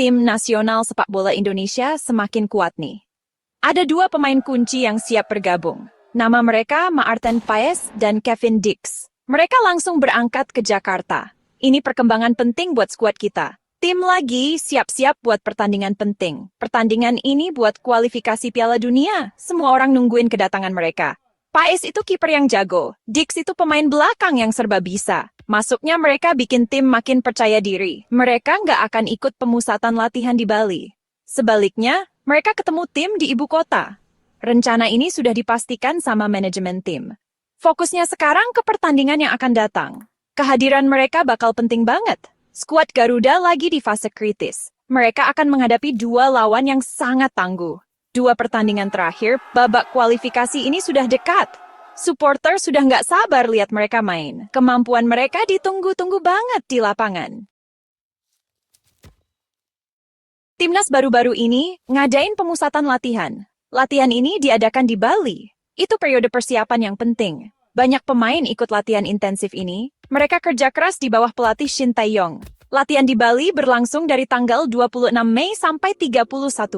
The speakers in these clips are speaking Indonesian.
tim nasional sepak bola Indonesia semakin kuat nih. Ada dua pemain kunci yang siap bergabung. Nama mereka Maarten Paes dan Kevin Dix. Mereka langsung berangkat ke Jakarta. Ini perkembangan penting buat skuad kita. Tim lagi siap-siap buat pertandingan penting. Pertandingan ini buat kualifikasi Piala Dunia. Semua orang nungguin kedatangan mereka. Paes itu kiper yang jago. Dix itu pemain belakang yang serba bisa. Masuknya mereka bikin tim makin percaya diri. Mereka nggak akan ikut pemusatan latihan di Bali. Sebaliknya, mereka ketemu tim di ibu kota. Rencana ini sudah dipastikan sama manajemen tim. Fokusnya sekarang ke pertandingan yang akan datang. Kehadiran mereka bakal penting banget. Skuad Garuda lagi di fase kritis. Mereka akan menghadapi dua lawan yang sangat tangguh. Dua pertandingan terakhir, babak kualifikasi ini sudah dekat. Supporter sudah nggak sabar lihat mereka main. Kemampuan mereka ditunggu-tunggu banget di lapangan. Timnas baru-baru ini ngadain pemusatan latihan. Latihan ini diadakan di Bali. Itu periode persiapan yang penting. Banyak pemain ikut latihan intensif ini. Mereka kerja keras di bawah pelatih Shin Tae-yong. Latihan di Bali berlangsung dari tanggal 26 Mei sampai 31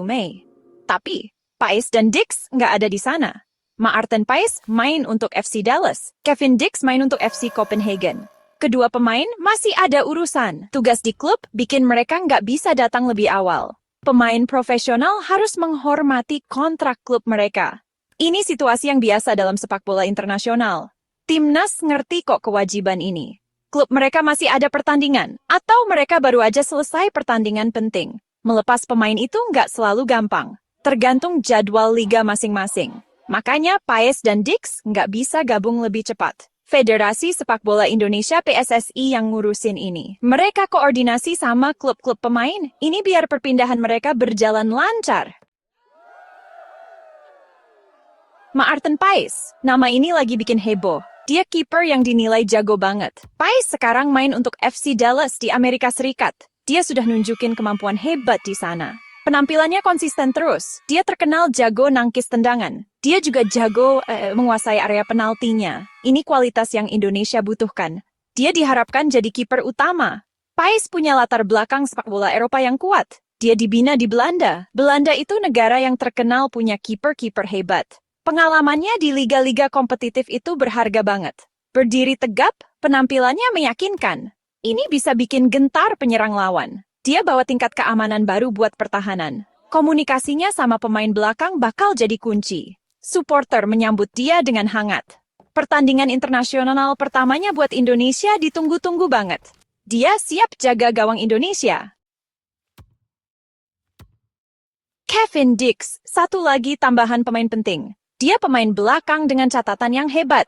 Mei. Tapi, Paes dan Dix nggak ada di sana. Maarten Paes main untuk FC Dallas. Kevin Dix main untuk FC Copenhagen. Kedua pemain masih ada urusan. Tugas di klub bikin mereka nggak bisa datang lebih awal. Pemain profesional harus menghormati kontrak klub mereka. Ini situasi yang biasa dalam sepak bola internasional. Timnas ngerti kok kewajiban ini. Klub mereka masih ada pertandingan, atau mereka baru aja selesai pertandingan penting. Melepas pemain itu nggak selalu gampang. Tergantung jadwal liga masing-masing. Makanya Paes dan Dix nggak bisa gabung lebih cepat. Federasi Sepak Bola Indonesia PSSI yang ngurusin ini. Mereka koordinasi sama klub-klub pemain. Ini biar perpindahan mereka berjalan lancar. Maarten Paes, nama ini lagi bikin heboh. Dia kiper yang dinilai jago banget. Paes sekarang main untuk FC Dallas di Amerika Serikat. Dia sudah nunjukin kemampuan hebat di sana. Penampilannya konsisten terus. Dia terkenal jago nangkis tendangan. Dia juga jago menguasai area penaltinya. Ini kualitas yang Indonesia butuhkan. Dia diharapkan jadi kiper utama. Paes punya latar belakang sepak bola Eropa yang kuat. Dia dibina di Belanda. Belanda itu negara yang terkenal punya kiper-kiper hebat. Pengalamannya di liga-liga kompetitif itu berharga banget. Berdiri tegap, penampilannya meyakinkan. Ini bisa bikin gentar penyerang lawan. Dia bawa tingkat keamanan baru buat pertahanan. Komunikasinya sama pemain belakang bakal jadi kunci. Supporter menyambut dia dengan hangat. Pertandingan internasional pertamanya buat Indonesia ditunggu-tunggu banget. Dia siap jaga gawang Indonesia. Kevin Dix, satu lagi tambahan pemain penting. Dia pemain belakang dengan catatan yang hebat.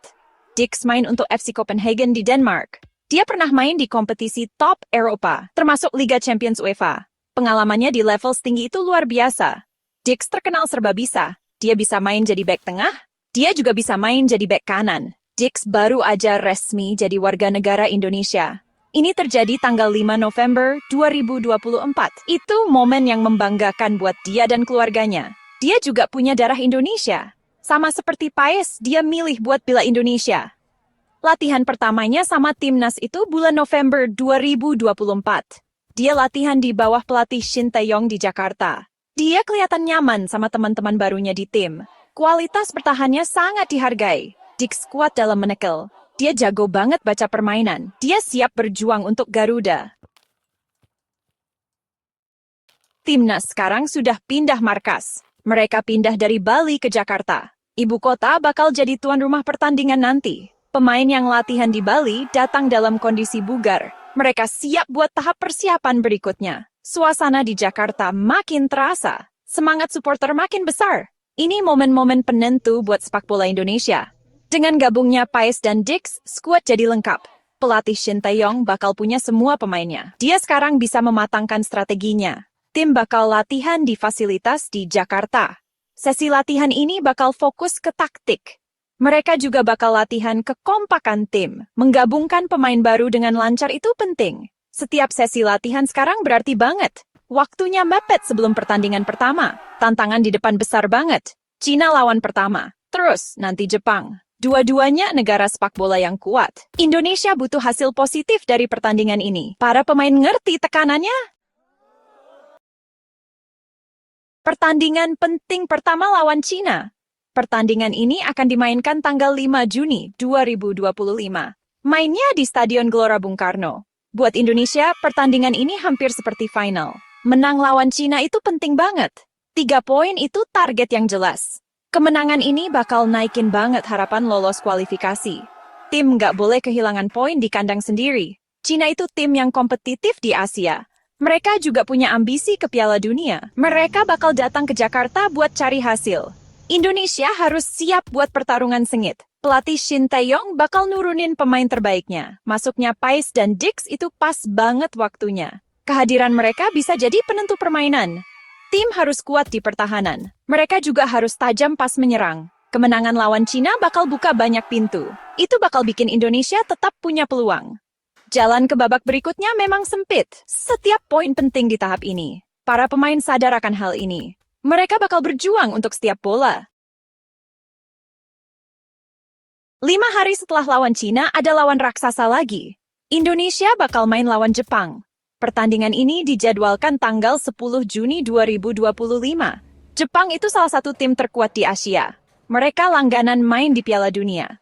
Dix main untuk FC Copenhagen di Denmark. Dia pernah main di kompetisi top Eropa, termasuk Liga Champions UEFA. Pengalamannya di level setinggi itu luar biasa. Dix terkenal serba bisa. Dia bisa main jadi bek tengah, dia juga bisa main jadi bek kanan. Dix baru aja resmi jadi warga negara Indonesia. Ini terjadi tanggal 5 November 2024. Itu momen yang membanggakan buat dia dan keluarganya. Dia juga punya darah Indonesia. Sama seperti Paes, dia milih buat bela Indonesia. Latihan pertamanya sama timnas itu bulan November 2024. Dia latihan di bawah pelatih Shin Tae-yong di Jakarta. Dia kelihatan nyaman sama teman-teman barunya di tim. Kualitas bertahannya sangat dihargai. Dix kuat dalam menekel. Dia jago banget baca permainan. Dia siap berjuang untuk Garuda. Timnas sekarang sudah pindah markas. Mereka pindah dari Bali ke Jakarta. Ibu kota bakal jadi tuan rumah pertandingan nanti. Pemain yang latihan di Bali datang dalam kondisi bugar. Mereka siap buat tahap persiapan berikutnya. Suasana di Jakarta makin terasa. Semangat supporter makin besar. Ini momen-momen penentu buat sepak bola Indonesia. Dengan gabungnya Paes dan Dix, skuad jadi lengkap. Pelatih Shin Tae-yong bakal punya semua pemainnya. Dia sekarang bisa mematangkan strateginya. Tim bakal latihan di fasilitas di Jakarta. Sesi latihan ini bakal fokus ke taktik. Mereka juga bakal latihan kekompakan tim. Menggabungkan pemain baru dengan lancar itu penting. Setiap sesi latihan sekarang berarti banget. Waktunya mepet sebelum pertandingan pertama. Tantangan di depan besar banget. Cina lawan pertama. Terus nanti Jepang. Dua-duanya negara sepak bola yang kuat. Indonesia butuh hasil positif dari pertandingan ini. Para pemain ngerti tekanannya. Pertandingan penting pertama lawan Cina. Pertandingan ini akan dimainkan tanggal 5 Juni 2025. Mainnya di Stadion Gelora Bung Karno. Buat Indonesia, pertandingan ini hampir seperti final. Menang lawan Cina itu penting banget. 3 poin itu target yang jelas. Kemenangan ini bakal naikin banget harapan lolos kualifikasi. Tim nggak boleh kehilangan poin di kandang sendiri. Cina itu tim yang kompetitif di Asia. Mereka juga punya ambisi ke Piala Dunia. Mereka bakal datang ke Jakarta buat cari hasil. Indonesia harus siap buat pertarungan sengit. Pelatih Shin Tae-yong bakal nurunin pemain terbaiknya. Masuknya Pais dan Dix itu pas banget waktunya. Kehadiran mereka bisa jadi penentu permainan. Tim harus kuat di pertahanan. Mereka juga harus tajam pas menyerang. Kemenangan lawan Cina bakal buka banyak pintu. Itu bakal bikin Indonesia tetap punya peluang. Jalan ke babak berikutnya memang sempit. Setiap poin penting di tahap ini. Para pemain sadar akan hal ini. Mereka bakal berjuang untuk setiap bola. 5 hari setelah lawan Cina, ada lawan raksasa lagi. Indonesia bakal main lawan Jepang. Pertandingan ini dijadwalkan tanggal 10 Juni 2025. Jepang itu salah satu tim terkuat di Asia. Mereka langganan main di Piala Dunia.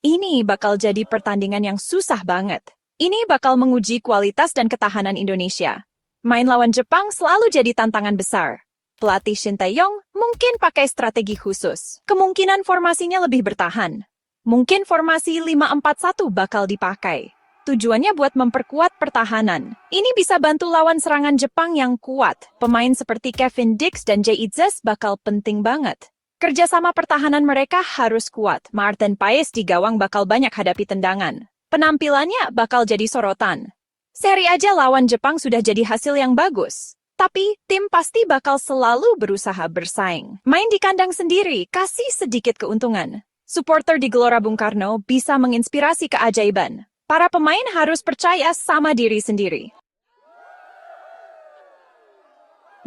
Ini bakal jadi pertandingan yang susah banget. Ini bakal menguji kualitas dan ketahanan Indonesia. Main lawan Jepang selalu jadi tantangan besar. Pelatih Shin Tae-yong mungkin pakai strategi khusus. Kemungkinan formasinya lebih bertahan. Mungkin formasi 5-4-1 bakal dipakai. Tujuannya buat memperkuat pertahanan. Ini bisa bantu lawan serangan Jepang yang kuat. Pemain seperti Kevin Dix dan Jay Itzes bakal penting banget. Kerjasama pertahanan mereka harus kuat. Martin Paes di gawang bakal banyak hadapi tendangan. Penampilannya bakal jadi sorotan. Seri aja lawan Jepang sudah jadi hasil yang bagus. Tapi, tim pasti bakal selalu berusaha bersaing. Main di kandang sendiri, kasih sedikit keuntungan. Supporter di Gelora Bung Karno bisa menginspirasi keajaiban. Para pemain harus percaya sama diri sendiri.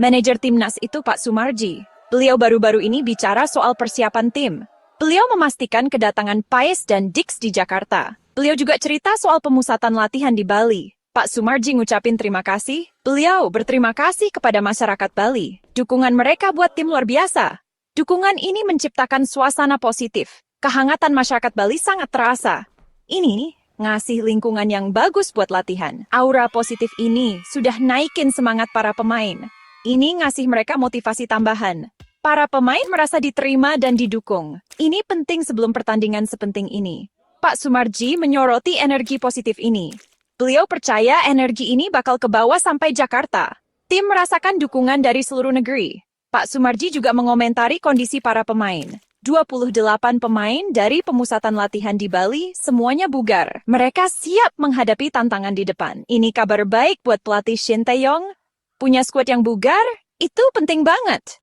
Manajer timnas itu Pak Sumarji. Beliau baru-baru ini bicara soal persiapan tim. Beliau memastikan kedatangan Paes dan Dix di Jakarta. Beliau juga cerita soal pemusatan latihan di Bali. Pak Sumarji ngucapin terima kasih. Beliau berterima kasih kepada masyarakat Bali. Dukungan mereka buat tim luar biasa. Dukungan ini menciptakan suasana positif. Kehangatan masyarakat Bali sangat terasa. Ini ngasih lingkungan yang bagus buat latihan. Aura positif ini sudah naikin semangat para pemain. Ini ngasih mereka motivasi tambahan. Para pemain merasa diterima dan didukung. Ini penting sebelum pertandingan sepenting ini. Pak Sumarji menyoroti energi positif ini. Beliau percaya energi ini bakal ke bawah sampai Jakarta. Tim merasakan dukungan dari seluruh negeri. Pak Sumarji juga mengomentari kondisi para pemain. 28 pemain dari pemusatan latihan di Bali semuanya bugar. Mereka siap menghadapi tantangan di depan. Ini kabar baik buat pelatih Shin Tae-yong. Punya skuad yang bugar, itu penting banget.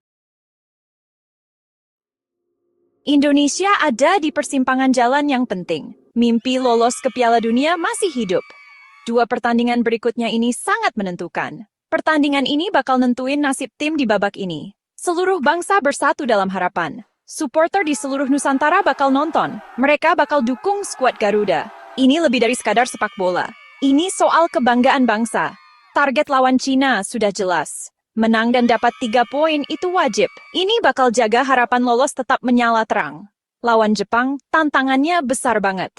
Indonesia ada di persimpangan jalan yang penting. Mimpi lolos ke Piala Dunia masih hidup. 2 pertandingan berikutnya ini sangat menentukan. Pertandingan ini bakal nentuin nasib tim di babak ini. Seluruh bangsa bersatu dalam harapan. Supporter di seluruh Nusantara bakal nonton. Mereka bakal dukung skuad Garuda. Ini lebih dari sekadar sepak bola. Ini soal kebanggaan bangsa. Target lawan Cina sudah jelas. Menang dan dapat 3 poin itu wajib. Ini bakal jaga harapan lolos tetap menyala terang. Lawan Jepang, tantangannya besar banget.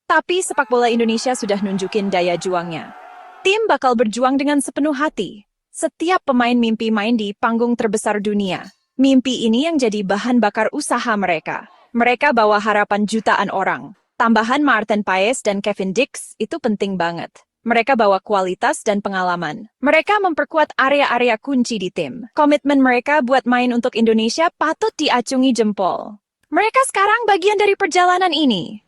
Tapi sepak bola Indonesia sudah nunjukin daya juangnya. Tim bakal berjuang dengan sepenuh hati. Setiap pemain mimpi main di panggung terbesar dunia. Mimpi ini yang jadi bahan bakar usaha mereka. Mereka bawa harapan jutaan orang. Tambahan Martin Paes dan Kevin Dix itu penting banget. Mereka bawa kualitas dan pengalaman. Mereka memperkuat area-area kunci di tim. Komitmen mereka buat main untuk Indonesia patut diacungi jempol. Mereka sekarang bagian dari perjalanan ini.